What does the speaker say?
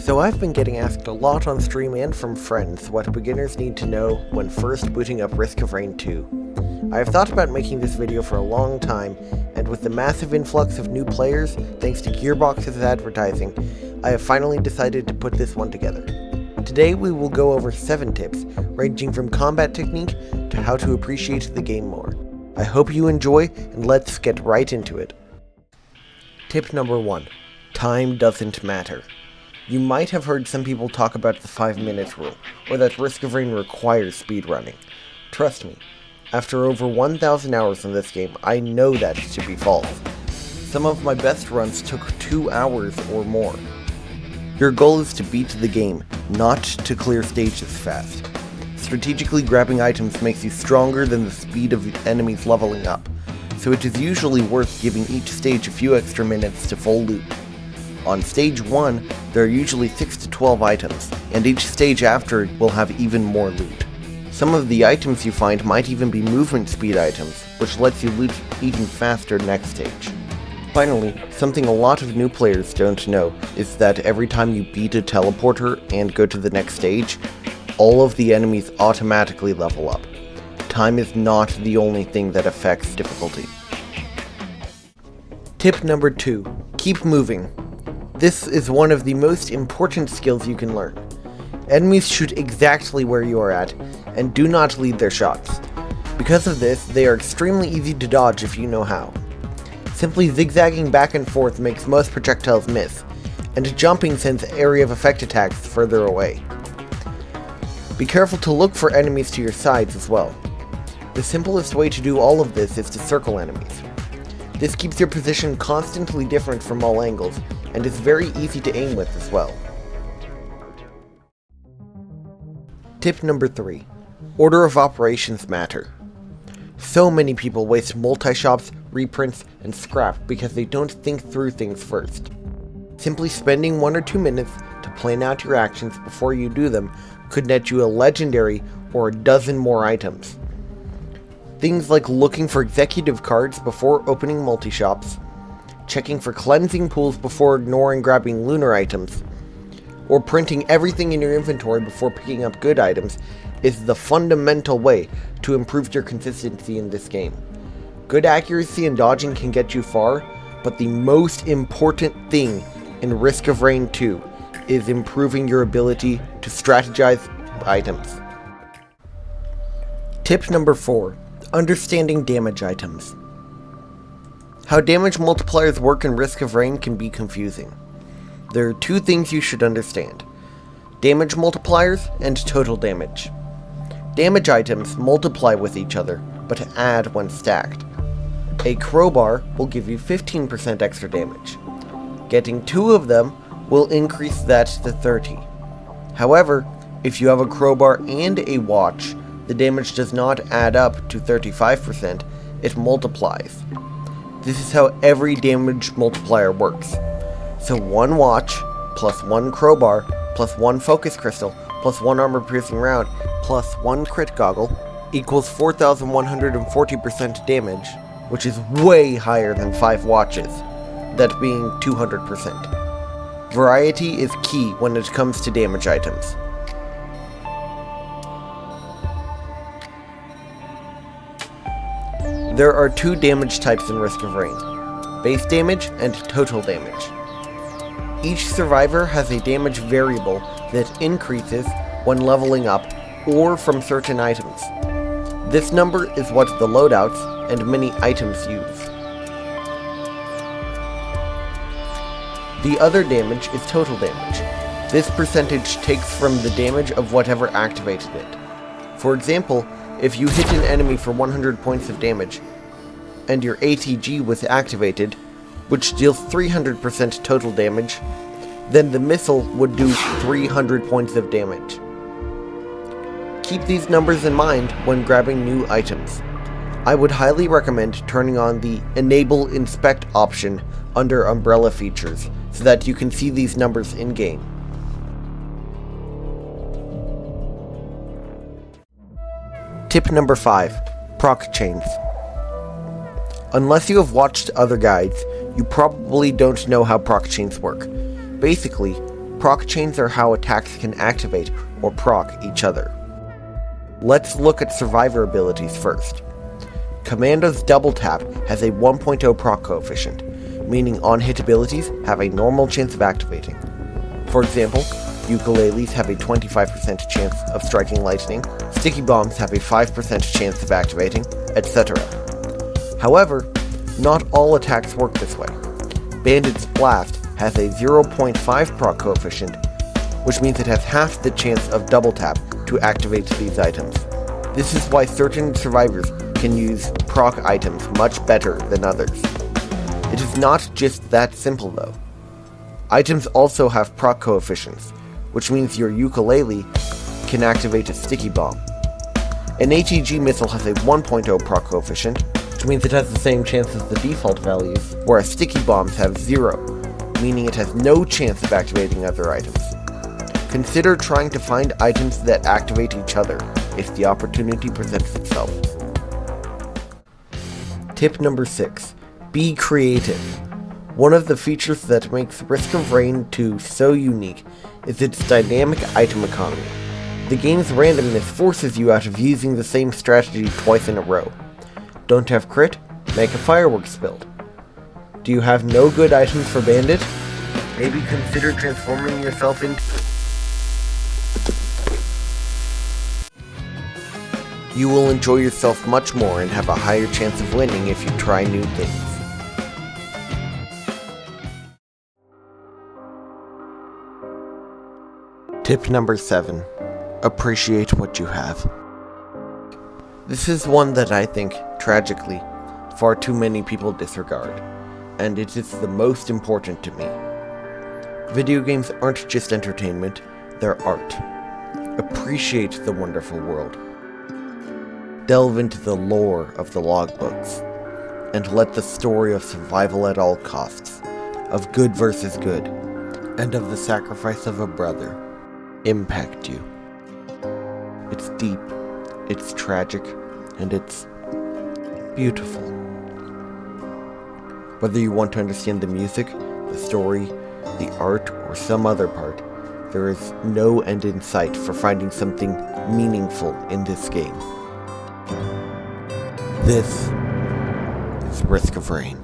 So I've been getting asked a lot on stream and from friends what beginners need to know when first booting up Risk of Rain 2. I have thought about making this video for a long time, and with the massive influx of new players, thanks to Gearbox's advertising, I have finally decided to put this one together. Today we will go over 7 tips, ranging from combat technique to how to appreciate the game more. I hope you enjoy, and let's get right into it. Tip number 1. Time doesn't matter. You might have heard some people talk about the 5-minute rule, or that Risk of Rain requires speedrunning. Trust me, after over 1,000 hours in this game, I know that to be false. Some of my best runs took 2 hours or more. Your goal is to beat the game, not to clear stages fast. Strategically grabbing items makes you stronger than the speed of enemies leveling up, so it is usually worth giving each stage a few extra minutes to full loot. On stage 1, there are usually 6 to 12 items, and each stage after will have even more loot. Some of the items you find might even be movement speed items, which lets you loot even faster next stage. Finally, something a lot of new players don't know is that every time you beat a teleporter and go to the next stage, all of the enemies automatically level up. Time is not the only thing that affects difficulty. Tip number 2. Keep moving. This is one of the most important skills you can learn. Enemies shoot exactly where you are at, and do not lead their shots. Because of this, they are extremely easy to dodge if you know how. Simply zigzagging back and forth makes most projectiles miss, and jumping sends area of effect attacks further away. Be careful to look for enemies to your sides as well. The simplest way to do all of this is to circle enemies. This keeps your position constantly different from all angles, and is very easy to aim with as well. Tip number 3. Order of operations matter. So many people waste multi-shops, reprints, and scrap because they don't think through things first. Simply spending 1 or 2 minutes to plan out your actions before you do them could net you a legendary or a dozen more items. Things like looking for executive cards before opening multi-shops, checking for cleansing pools before ignoring grabbing lunar items, or printing everything in your inventory before picking up good items is the fundamental way to improve your consistency in this game. Good accuracy and dodging can get you far, but the most important thing in Risk of Rain 2 is improving your ability to strategize items. Tip number 4. Understanding damage items. How damage multipliers work in Risk of Rain can be confusing. There are 2 things you should understand: damage multipliers and total damage. Damage items multiply with each other, but add when stacked. A crowbar will give you 15% extra damage. Getting 2 of them will increase that to 30. However, if you have a crowbar and a watch, the damage does not add up to 35%, it multiplies. This is how every damage multiplier works. So 1 watch, plus 1 crowbar, plus 1 focus crystal, plus 1 armor piercing round, plus 1 crit goggle, equals 4,140% damage, which is way higher than 5 watches, that being 200%. Variety is key when it comes to damage items. There are 2 damage types in Risk of Rain: base damage and total damage. Each survivor has a damage variable that increases when leveling up or from certain items. This number is what the loadouts and many items use. The other damage is total damage. This percentage takes from the damage of whatever activated it. For example, if you hit an enemy for 100 points of damage, and your ATG was activated, which deals 300% total damage, then the missile would do 300 points of damage. Keep these numbers in mind when grabbing new items. I would highly recommend turning on the Enable Inspect option under Umbrella Features, so that you can see these numbers in-game. Tip number 5. Proc Chains. Unless you have watched other guides, you probably don't know how Proc Chains work. Basically, Proc chains are how attacks can activate or proc each other. Let's look at survivor abilities first. Commando's double tap has a 1.0 proc coefficient, meaning on-hit abilities have a normal chance of activating. For example, ukuleles have a 25% chance of striking lightning, sticky bombs have a 5% chance of activating, etc. However, not all attacks work this way. Bandit's Blast has a 0.5 proc coefficient, which means it has half the chance of double tap to activate these items. This is why certain survivors can use proc items much better than others. It is not just that simple though. Items also have proc coefficients, which means your ukulele can activate a sticky bomb. An HEG missile has a 1.0 proc coefficient, which means it has the same chance as the default values, whereas sticky bombs have 0, meaning it has no chance of activating other items. Consider trying to find items that activate each other if the opportunity presents itself. Tip number 6. Be creative. One of the features that makes Risk of Rain 2 so unique is its dynamic item economy. The game's randomness forces you out of using the same strategy twice in a row. Don't have crit? Make a fireworks build. Do you have no good items for Bandit? Maybe consider transforming yourself into... You will enjoy yourself much more and have a higher chance of winning if you try new things. Tip number 7. Appreciate what you have. This is one that I think, tragically, far too many people disregard, and it is the most important to me. Video games aren't just entertainment, they're art. Appreciate the wonderful world. Delve into the lore of the logbooks, and let the story of survival at all costs, of good versus good, and of the sacrifice of a brother, impact you. It's deep, it's tragic, and it's beautiful. Whether you want to understand the music, the story, the art, or some other part, there is no end in sight for finding something meaningful in this game. This is Risk of Rain.